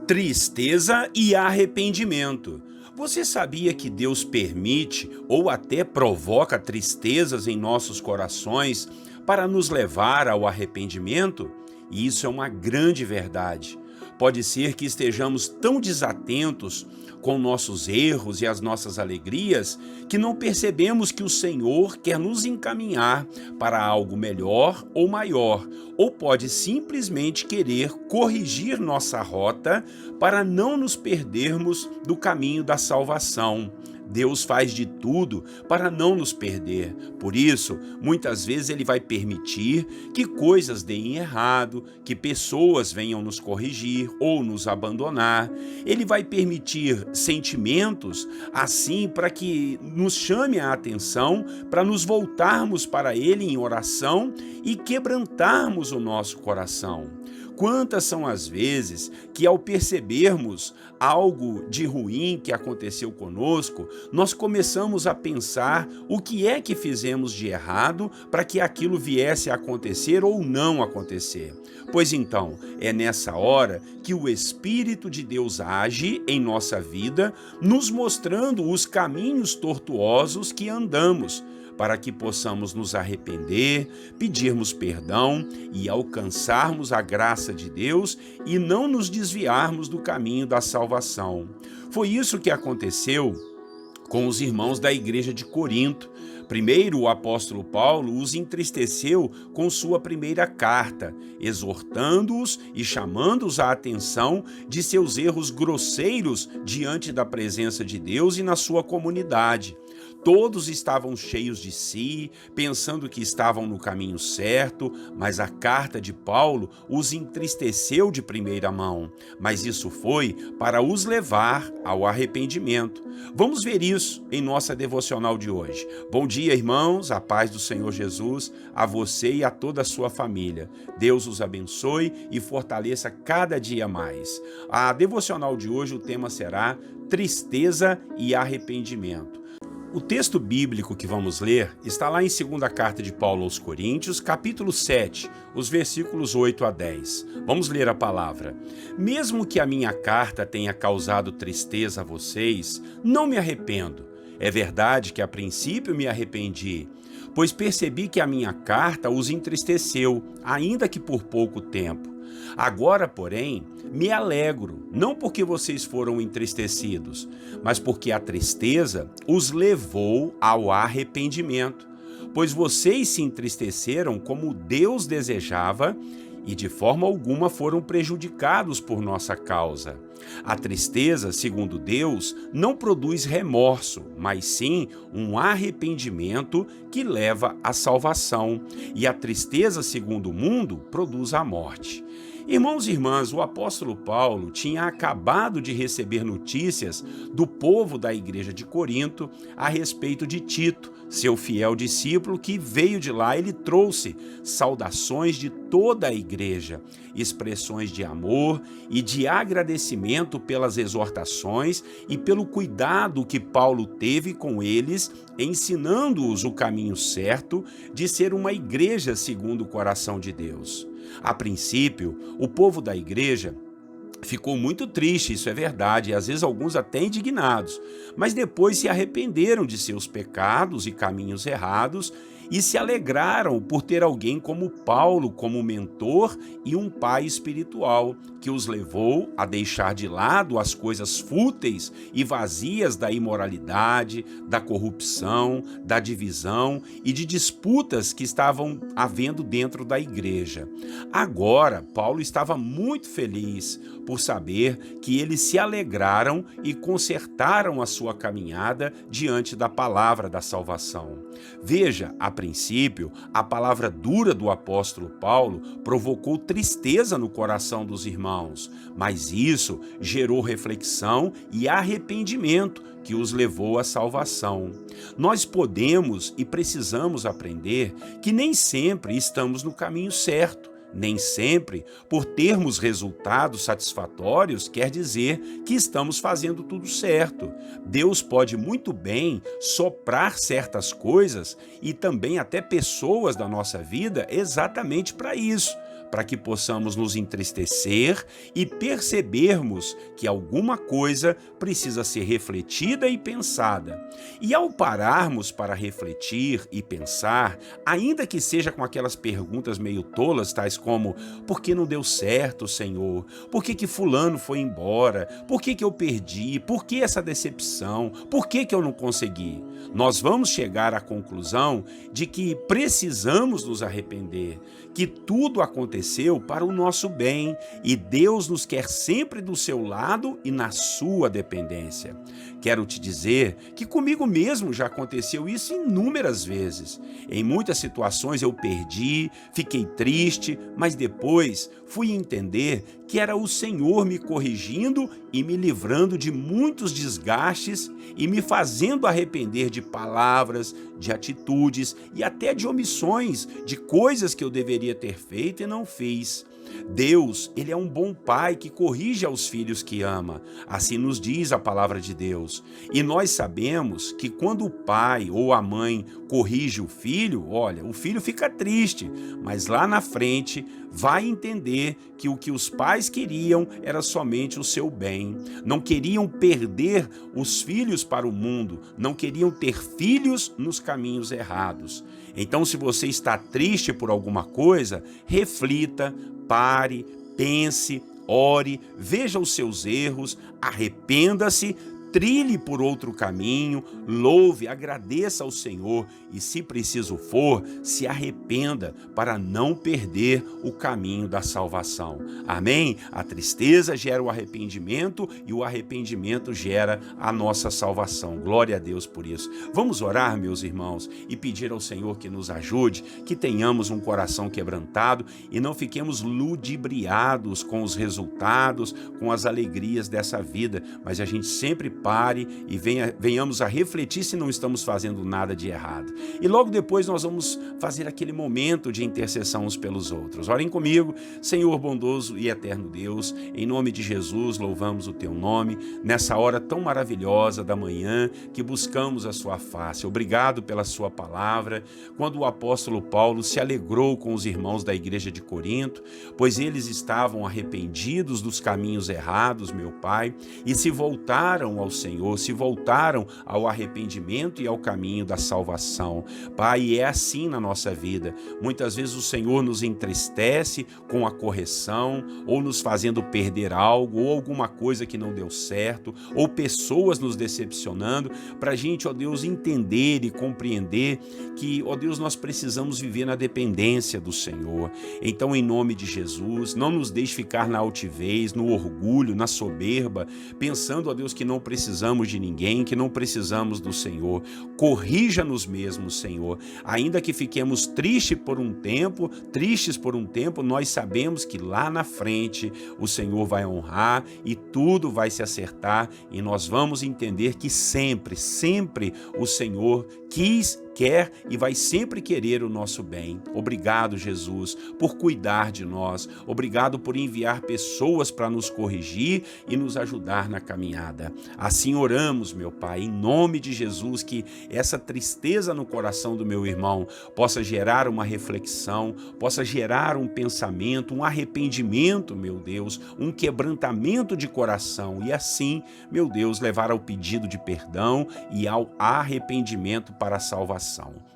Tristeza e arrependimento. Você sabia que Deus permite ou até provoca tristezas em nossos corações para nos levar ao arrependimento? E isso é uma grande verdade. Pode ser que estejamos tão desatentos com nossos erros e as nossas alegrias que não percebemos que o Senhor quer nos encaminhar para algo melhor ou maior, ou pode simplesmente querer corrigir nossa rota para não nos perdermos do caminho da salvação. Deus faz de tudo para não nos perder. Por isso, muitas vezes Ele vai permitir que coisas deem errado, que pessoas venham nos corrigir ou nos abandonar. Ele vai permitir sentimentos assim para que nos chame a atenção, para nos voltarmos para Ele em oração e quebrantarmos o nosso coração. Quantas são as vezes que, ao percebermos algo de ruim que aconteceu conosco, nós começamos a pensar o que é que fizemos de errado para que aquilo viesse a acontecer ou não acontecer. Pois então, é nessa hora que o Espírito de Deus age em nossa vida, nos mostrando os caminhos tortuosos que andamos, para que possamos nos arrepender, pedirmos perdão e alcançarmos a graça de Deus e não nos desviarmos do caminho da salvação. Foi isso que aconteceu com os irmãos da igreja de Corinto. Primeiro, o apóstolo Paulo os entristeceu com sua primeira carta, exortando-os e chamando-os à atenção de seus erros grosseiros diante da presença de Deus e na sua comunidade. Todos estavam cheios de si, pensando que estavam no caminho certo, mas a carta de Paulo os entristeceu de primeira mão. Mas isso foi para os levar ao arrependimento. Vamos ver isso em nossa devocional de hoje. Bom dia, irmãos, a paz do Senhor Jesus, a você e a toda a sua família. Deus os abençoe e fortaleça cada dia mais. A devocional de hoje, o tema será tristeza e arrependimento. O texto bíblico que vamos ler está lá em 2ª carta de Paulo aos Coríntios, capítulo 7, os versículos 8 a 10. Vamos ler a palavra. Mesmo que a minha carta tenha causado tristeza a vocês, não me arrependo. É verdade que a princípio me arrependi, pois percebi que a minha carta os entristeceu, ainda que por pouco tempo. Agora, porém, me alegro, não porque vocês foram entristecidos, mas porque a tristeza os levou ao arrependimento, pois vocês se entristeceram como Deus desejava e de forma alguma foram prejudicados por nossa causa. A tristeza, segundo Deus, não produz remorso, mas sim um arrependimento que leva à salvação. E a tristeza, segundo o mundo, produz a morte. Irmãos e irmãs, o apóstolo Paulo tinha acabado de receber notícias do povo da igreja de Corinto a respeito de Tito, seu fiel discípulo que veio de lá. Ele trouxe saudações de toda a igreja, expressões de amor e de agradecimento pelas exortações e pelo cuidado que Paulo teve com eles, ensinando-os o caminho certo de ser uma igreja segundo o coração de Deus. A princípio, o povo da igreja ficou muito triste, isso é verdade, e às vezes alguns até indignados, mas depois se arrependeram de seus pecados e caminhos errados e se alegraram por ter alguém como Paulo como mentor e um pai espiritual, que os levou a deixar de lado as coisas fúteis e vazias da imoralidade, da corrupção, da divisão e de disputas que estavam havendo dentro da igreja. Agora, Paulo estava muito feliz por saber que eles se alegraram e consertaram a sua caminhada diante da palavra da salvação. Veja, a princípio, a palavra dura do apóstolo Paulo provocou tristeza no coração dos irmãos, mas isso gerou reflexão e arrependimento que os levou à salvação. Nós podemos e precisamos aprender que nem sempre estamos no caminho certo. Nem sempre, por termos resultados satisfatórios, quer dizer que estamos fazendo tudo certo. Deus pode muito bem soprar certas coisas e também até pessoas da nossa vida exatamente para isso, para que possamos nos entristecer e percebermos que alguma coisa precisa ser refletida e pensada. E ao pararmos para refletir e pensar, ainda que seja com aquelas perguntas meio tolas, tais como: por que não deu certo, Senhor? Por que fulano foi embora? Por que eu perdi? Por que essa decepção? Por que eu não consegui? Nós vamos chegar à conclusão de que precisamos nos arrepender, que tudo aconteceu para o nosso bem e Deus nos quer sempre do seu lado e na sua dependência. Quero te dizer que comigo mesmo já aconteceu isso inúmeras vezes. Em muitas situações eu perdi, fiquei triste, mas depois fui entender que era o Senhor me corrigindo e me livrando de muitos desgastes e me fazendo arrepender de palavras, de atitudes e até de omissões, de coisas que eu deveria ter feito e não fiz. Deus, ele é um bom pai que corrige aos filhos que ama, assim nos diz a palavra de Deus. E nós sabemos que quando o pai ou a mãe corrige o filho, olha, o filho fica triste, mas lá na frente vai entender que o que os pais queriam era somente o seu bem. Não queriam perder os filhos para o mundo, não queriam ter filhos nos caminhos errados. Então, se você está triste por alguma coisa, reflita, pare, pense, ore, veja os seus erros, arrependa-se, trilhe por outro caminho, louve, agradeça ao Senhor e, se preciso for, se arrependa para não perder o caminho da salvação. Amém? A tristeza gera o arrependimento e o arrependimento gera a nossa salvação. Glória a Deus por isso. Vamos orar, meus irmãos, e pedir ao Senhor que nos ajude, que tenhamos um coração quebrantado e não fiquemos ludibriados com os resultados, com as alegrias dessa vida, mas a gente sempre pare e venhamos a refletir se não estamos fazendo nada de errado. E logo depois nós vamos fazer aquele momento de intercessão uns pelos outros. Orem comigo. Senhor bondoso e eterno Deus, em nome de Jesus, louvamos o teu nome nessa hora tão maravilhosa da manhã que buscamos a sua face. Obrigado pela sua palavra. Quando o apóstolo Paulo se alegrou com os irmãos da igreja de Corinto, pois eles estavam arrependidos dos caminhos errados, meu Pai, e se voltaram ao Senhor, se voltaram ao arrependimento e ao caminho da salvação. Pai, é assim na nossa vida. Muitas vezes o Senhor nos entristece com a correção, ou nos fazendo perder algo, ou alguma coisa que não deu certo, ou pessoas nos decepcionando, para a gente, ó Deus, entender e compreender que, ó Deus, nós precisamos viver na dependência do Senhor. Então, em nome de Jesus, não nos deixe ficar na altivez, no orgulho, na soberba, pensando, ó Deus, que não precisamos de ninguém, que não precisamos do Senhor. Corrija-nos mesmo, Senhor. Ainda que fiquemos tristes por um tempo, nós sabemos que lá na frente o Senhor vai honrar e tudo vai se acertar e nós vamos entender que sempre o Senhor quer e vai sempre querer o nosso bem. Obrigado, Jesus, por cuidar de nós. Obrigado por enviar pessoas para nos corrigir e nos ajudar na caminhada. Assim oramos, meu Pai, em nome de Jesus, que essa tristeza no coração do meu irmão possa gerar uma reflexão, possa gerar um pensamento, um arrependimento, meu Deus, um quebrantamento de coração e assim, meu Deus, levar ao pedido de perdão e ao arrependimento para a salvação.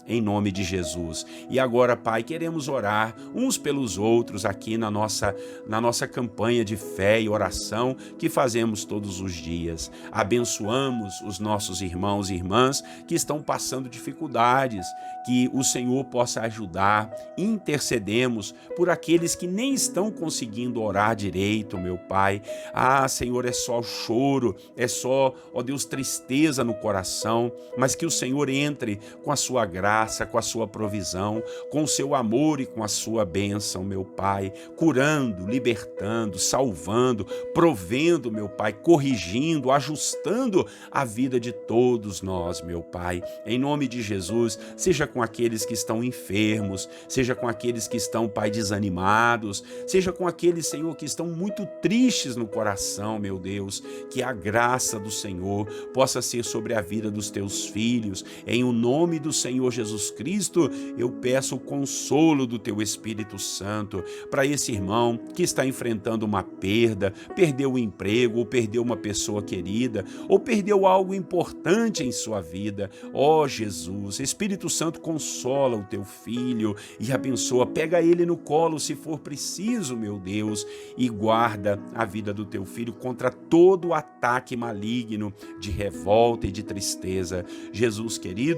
Em nome de Jesus. E agora, Pai, queremos orar uns pelos outros aqui na nossa campanha de fé e oração que fazemos todos os dias. Abençoamos os nossos irmãos e irmãs que estão passando dificuldades, que o Senhor possa ajudar. Intercedemos por aqueles que nem estão conseguindo orar direito, meu Pai. Ah, Senhor, é só choro, é só, ó Deus, tristeza no coração, mas que o Senhor entre com a sua graça, com a sua provisão, com o seu amor e com a sua bênção, meu Pai, curando, libertando, salvando, provendo, meu Pai, corrigindo, ajustando a vida de todos nós, meu Pai. Em nome de Jesus, seja com aqueles que estão enfermos, seja com aqueles que estão, Pai, desanimados, seja com aqueles, Senhor, que estão muito tristes no coração, meu Deus, que a graça do Senhor possa ser sobre a vida dos teus filhos, em Em o nome do Senhor Jesus Cristo, eu peço o consolo do Teu Espírito Santo para esse irmão que está enfrentando uma perda, perdeu o emprego, ou perdeu uma pessoa querida, ou perdeu algo importante em sua vida. Ó Jesus, Espírito Santo, consola o Teu filho e abençoa, pega ele no colo se for preciso, meu Deus, e guarda a vida do Teu filho contra todo o ataque maligno de revolta e de tristeza. Jesus querido,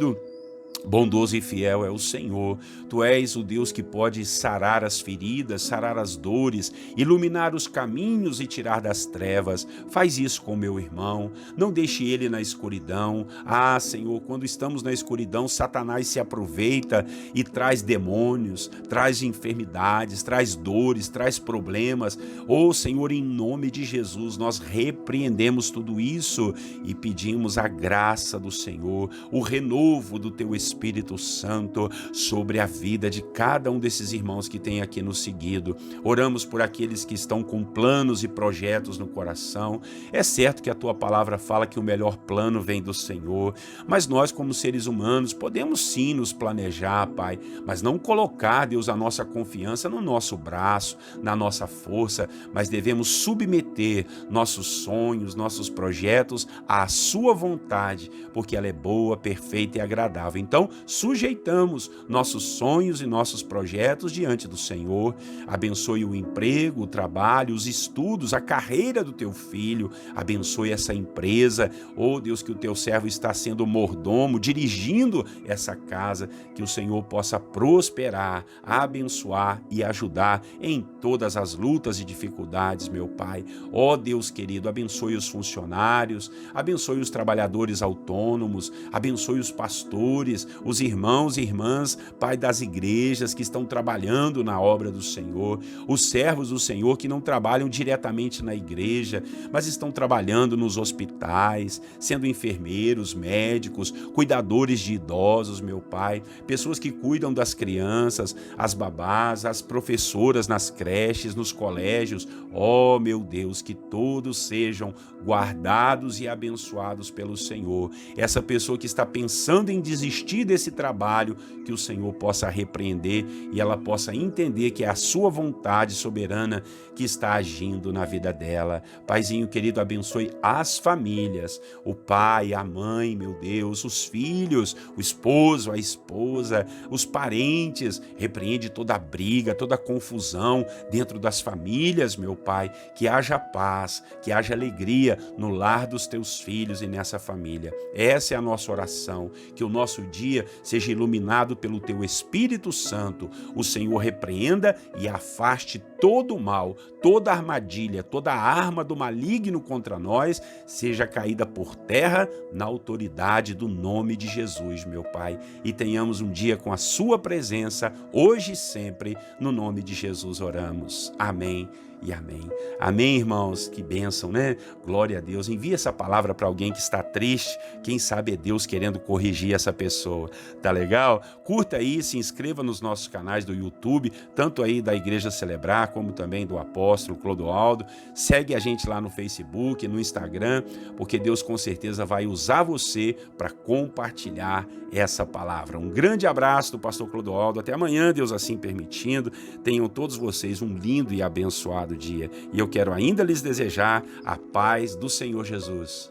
bondoso e fiel é o Senhor. Tu és o Deus que pode sarar as feridas, sarar as dores, iluminar os caminhos e tirar das trevas. Faz isso com meu irmão, não deixe ele na escuridão. Ah, Senhor, quando estamos na escuridão, Satanás se aproveita e traz demônios, traz enfermidades, traz dores, traz problemas. Oh, Senhor, em nome de Jesus, nós repreendemos tudo isso e pedimos a graça do Senhor, o renovo do Teu Espírito Santo sobre a vida de cada um desses irmãos que tem aqui nos seguido. Oramos por aqueles que estão com planos e projetos no coração. É certo que a Tua palavra fala que o melhor plano vem do Senhor, mas nós, como seres humanos, podemos sim nos planejar, Pai, mas não colocar, Deus, a nossa confiança no nosso braço, na nossa força, mas devemos submeter nossos sonhos, nossos projetos à Sua vontade, porque ela é boa, perfeita e agradável. Então, sujeitamos nossos sonhos e nossos projetos diante do Senhor. Abençoe o emprego, o trabalho, os estudos, a carreira do Teu filho. Abençoe essa empresa. Oh, Deus, que o Teu servo está sendo mordomo, dirigindo essa casa. Que o Senhor possa prosperar, abençoar e ajudar em todas as lutas e dificuldades, meu Pai. Oh, Deus querido, abençoe os funcionários, abençoe os trabalhadores autônomos, abençoe os pastores, os irmãos e irmãs, Pai, das igrejas que estão trabalhando na obra do Senhor, os servos do Senhor que não trabalham diretamente na igreja, mas estão trabalhando nos hospitais, sendo enfermeiros, médicos, cuidadores de idosos, meu Pai, pessoas que cuidam das crianças, as babás, as professoras nas creches, nos colégios. Oh, meu Deus, que todos sejam guardados e abençoados pelo Senhor. Essa pessoa que está pensando em desistir desse trabalho, que o Senhor possa repreender e ela possa entender que é a Sua vontade soberana que está agindo na vida dela. Paizinho querido, abençoe as famílias, o pai, a mãe, meu Deus, os filhos, o esposo, a esposa, os parentes. Repreende toda a briga, toda a confusão dentro das famílias, meu Pai, que haja paz, que haja alegria no lar dos Teus filhos e nessa família. Essa é a nossa oração, que o nosso dia seja iluminado pelo Teu Espírito Santo. O Senhor repreenda e afaste todo o mal, toda armadilha, toda arma do maligno contra nós seja caída por terra na autoridade do nome de Jesus, meu Pai. E tenhamos um dia com a Sua presença, hoje e sempre, no nome de Jesus oramos. Amém e amém. Amém, irmãos, que bênção, né? Glória a Deus. Envie essa palavra para alguém que está triste, quem sabe é Deus querendo corrigir essa pessoa. Tá legal? Curta aí, se inscreva nos nossos canais do YouTube, tanto aí da Igreja Celebrar, como também do Apóstolo Clodoaldo. Segue a gente lá no Facebook, no Instagram, porque Deus com certeza vai usar você para compartilhar essa palavra. Um grande abraço do Pastor Clodoaldo. Até amanhã, Deus assim permitindo. Tenham todos vocês um lindo e abençoado dia. E eu quero ainda lhes desejar a paz do Senhor Jesus.